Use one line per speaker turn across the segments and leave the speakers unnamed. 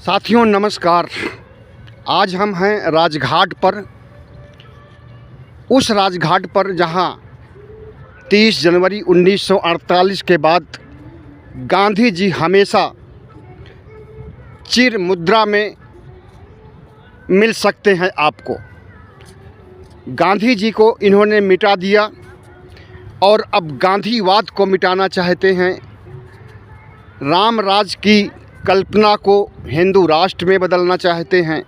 साथियों नमस्कार। आज हम हैं राजघाट पर, उस राजघाट पर जहां 30 जनवरी 1948 के बाद गांधी जी हमेशा चिर मुद्रा में मिल सकते हैं आपको। गांधी जी को इन्होंने मिटा दिया और अब गांधीवाद को मिटाना चाहते हैं। राम राज की कल्पना को हिंदू राष्ट्र में बदलना चाहते हैं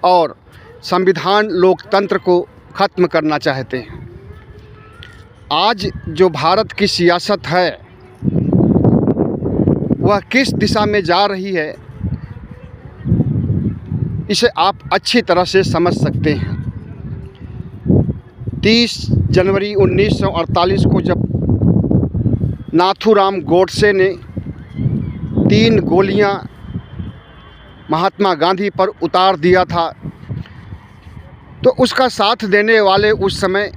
और संविधान लोकतंत्र को ख़त्म करना चाहते हैं। आज जो भारत की सियासत है वह किस दिशा में जा रही है, इसे आप अच्छी तरह से समझ सकते हैं। 30 जनवरी 1948 को जब नाथूराम गोडसे ने 3 गोलियां महात्मा गांधी पर उतार दिया था, तो उसका साथ देने वाले उस समय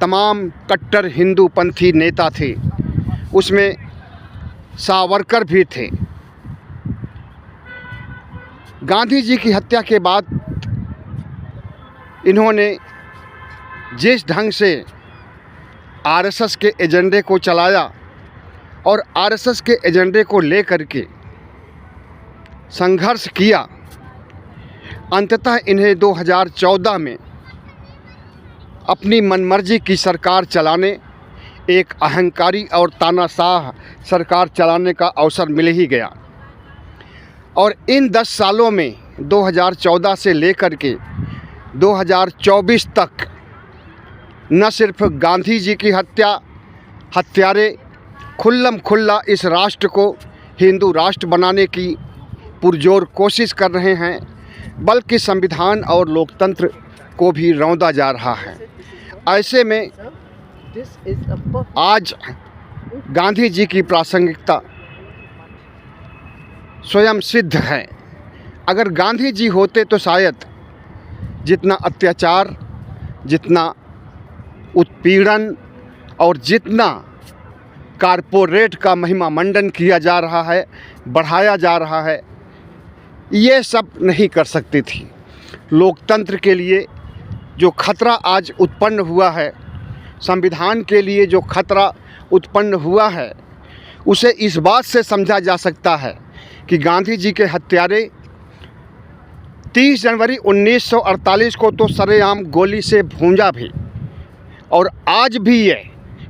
तमाम कट्टर हिंदूपंथी नेता थे। उसमें सावरकर भी थे। गांधी जी की हत्या के बाद इन्होंने जिस ढंग से आरएसएस के एजेंडे को चलाया और आरएसएस के एजेंडे को लेकर के संघर्ष किया, अंततः इन्हें 2014 में अपनी मनमर्जी की सरकार चलाने, एक अहंकारी और तानाशाह सरकार चलाने का अवसर मिल ही गया। और इन 10 सालों में 2014 से लेकर के 2024 तक न सिर्फ गांधी जी की हत्यारे खुल्लम खुल्ला इस राष्ट्र को हिंदू राष्ट्र बनाने की पुरजोर कोशिश कर रहे हैं, बल्कि संविधान और लोकतंत्र को भी रौंदा जा रहा है। ऐसे में आज गांधी जी की प्रासंगिकता स्वयं सिद्ध है। अगर गांधी जी होते तो शायद जितना अत्याचार, जितना उत्पीड़न और जितना कारपोरेट का महिमा मंडन किया जा रहा है, बढ़ाया जा रहा है, ये सब नहीं कर सकती थी। लोकतंत्र के लिए जो खतरा आज उत्पन्न हुआ है, संविधान के लिए जो खतरा उत्पन्न हुआ है, उसे इस बात से समझा जा सकता है कि गांधी जी के हत्यारे 30 जनवरी 1948 को तो सरेआम गोली से भूंजा भी, और आज भी ये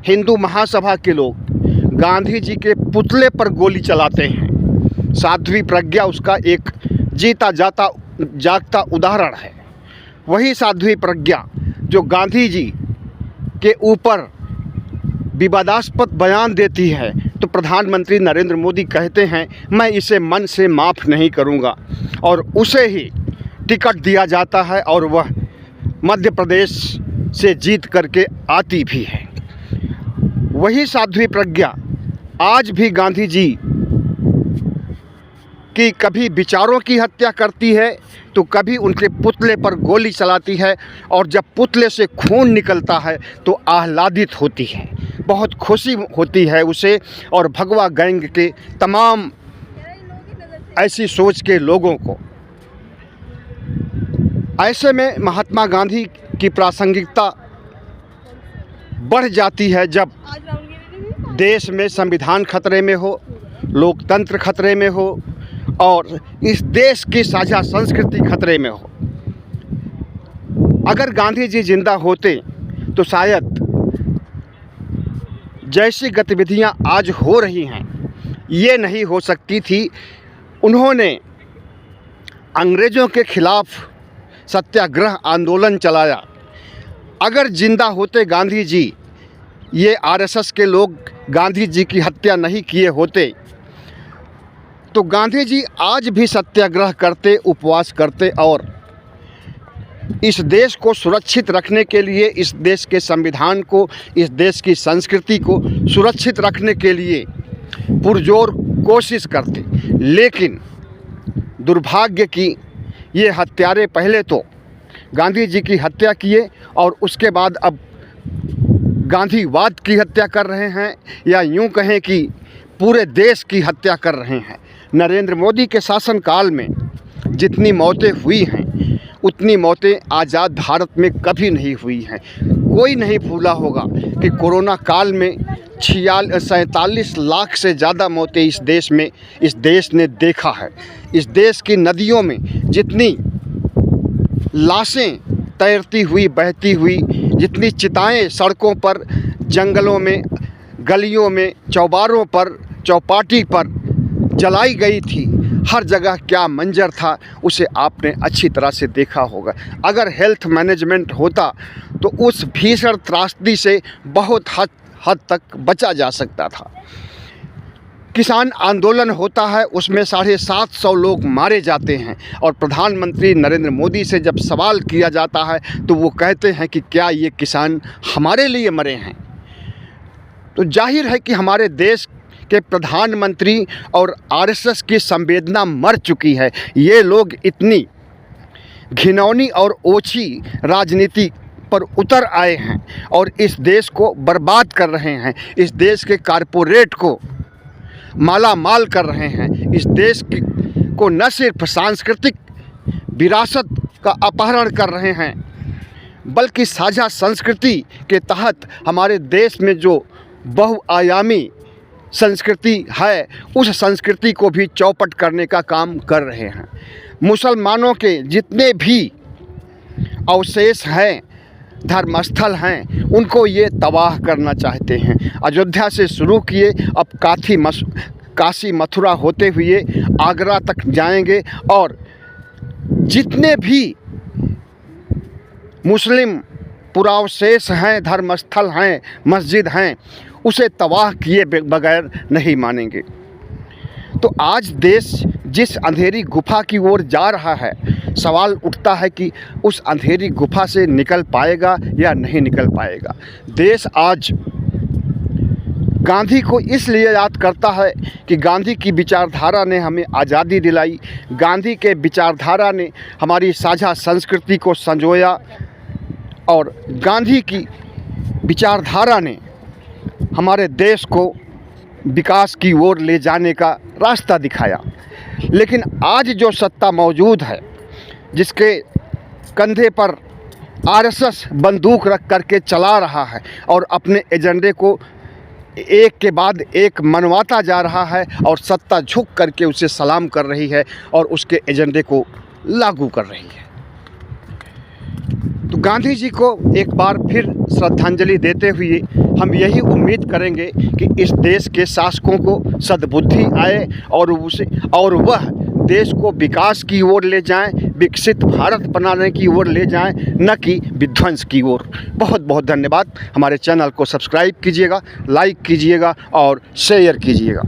हिंदू महासभा के लोग गांधी जी के पुतले पर गोली चलाते हैं। साध्वी प्रज्ञा उसका एक जीता जागता उदाहरण है। वही साध्वी प्रज्ञा जो गांधी जी के ऊपर विवादास्पद बयान देती है, तो प्रधानमंत्री नरेंद्र मोदी कहते हैं मैं इसे मन से माफ़ नहीं करूंगा, और उसे ही टिकट दिया जाता है और वह मध्य प्रदेश से जीत करके आती भी है। वही साध्वी प्रज्ञा आज भी गांधी जी की कभी विचारों की हत्या करती है तो कभी उनके पुतले पर गोली चलाती है, और जब पुतले से खून निकलता है तो आह्लादित होती है, बहुत खुशी होती है उसे और भगवा गैंग के तमाम ऐसी सोच के लोगों को। ऐसे में महात्मा गांधी की प्रासंगिकता बढ़ जाती है जब देश में संविधान खतरे में हो, लोकतंत्र खतरे में हो और इस देश की साझा संस्कृति खतरे में हो। अगर गांधी जी जिंदा होते तो शायद जैसी गतिविधियां आज हो रही हैं ये नहीं हो सकती थी। उन्होंने अंग्रेज़ों के खिलाफ सत्याग्रह आंदोलन चलाया। अगर जिंदा होते गांधी जी, ये आरएसएस के लोग गांधी जी की हत्या नहीं किए होते, तो गांधी जी आज भी सत्याग्रह करते, उपवास करते और इस देश को सुरक्षित रखने के लिए, इस देश के संविधान को, इस देश की संस्कृति को सुरक्षित रखने के लिए पुरजोर कोशिश करते। लेकिन दुर्भाग्य की ये हत्यारे पहले तो गांधी जी की हत्या किए और उसके बाद अब गांधीवाद की हत्या कर रहे हैं, या यूं कहें कि पूरे देश की हत्या कर रहे हैं। नरेंद्र मोदी के शासनकाल में जितनी मौतें हुई हैं उतनी मौतें आज़ाद भारत में कभी नहीं हुई हैं। कोई नहीं भूला होगा कि कोरोना काल में 47 लाख से ज़्यादा मौतें इस देश ने देखा है। इस देश की नदियों में जितनी लाशें तैरती हुई, बहती हुई, जितनी चिताएं सड़कों पर, जंगलों में, गलियों में, चौबारों पर, चौपाटी पर जलाई गई थी, हर जगह क्या मंजर था उसे आपने अच्छी तरह से देखा होगा। अगर हेल्थ मैनेजमेंट होता तो उस भीषण त्रासदी से बहुत हद तक बचा जा सकता था। किसान आंदोलन होता है, उसमें 750 लोग मारे जाते हैं और प्रधानमंत्री नरेंद्र मोदी से जब सवाल किया जाता है तो वो कहते हैं कि क्या ये किसान हमारे लिए मरे हैं। तो जाहिर है कि हमारे देश के प्रधानमंत्री और आरएसएस की संवेदना मर चुकी है। ये लोग इतनी घिनौनी और ओछी राजनीति पर उतर आए हैं और इस देश को बर्बाद कर रहे हैं। इस देश के कारपोरेट को माला माल कर रहे हैं। इस देश को न सिर्फ सांस्कृतिक विरासत का अपहरण कर रहे हैं बल्कि साझा संस्कृति के तहत हमारे देश में जो बहुआयामी संस्कृति है उस संस्कृति को भी चौपट करने का काम कर रहे हैं। मुसलमानों के जितने भी अवशेष हैं, धर्मस्थल हैं, उनको ये तबाह करना चाहते हैं। अयोध्या से शुरू किए अब काशी मथुरा होते हुए आगरा तक जाएंगे और जितने भी मुस्लिम पुरावशेष हैं, धर्मस्थल हैं, मस्जिद हैं, उसे तबाह किए बगैर नहीं मानेंगे। तो आज देश जिस अंधेरी गुफा की ओर जा रहा है, सवाल उठता है कि उस अंधेरी गुफा से निकल पाएगा या नहीं निकल पाएगा। देश आज गांधी को इसलिए याद करता है कि गांधी की विचारधारा ने हमें आज़ादी दिलाई, गांधी के विचारधारा ने हमारी साझा संस्कृति को संजोया और गांधी की विचारधारा ने हमारे देश को विकास की ओर ले जाने का रास्ता दिखाया। लेकिन आज जो सत्ता मौजूद है, जिसके कंधे पर आरएसएस बंदूक रख करके चला रहा है और अपने एजेंडे को एक के बाद एक मनवाता जा रहा है और सत्ता झुक करके उसे सलाम कर रही है और उसके एजेंडे को लागू कर रही है। तो गांधी जी को एक बार फिर श्रद्धांजलि देते हुए हम यही उम्मीद करेंगे कि इस देश के शासकों को सद्बुद्धि आए और वह देश को विकास की ओर ले जाएं, विकसित भारत बनाने की ओर ले जाएं, न कि विध्वंस की ओर। बहुत बहुत धन्यवाद। हमारे चैनल को सब्सक्राइब कीजिएगा, लाइक कीजिएगा और शेयर कीजिएगा।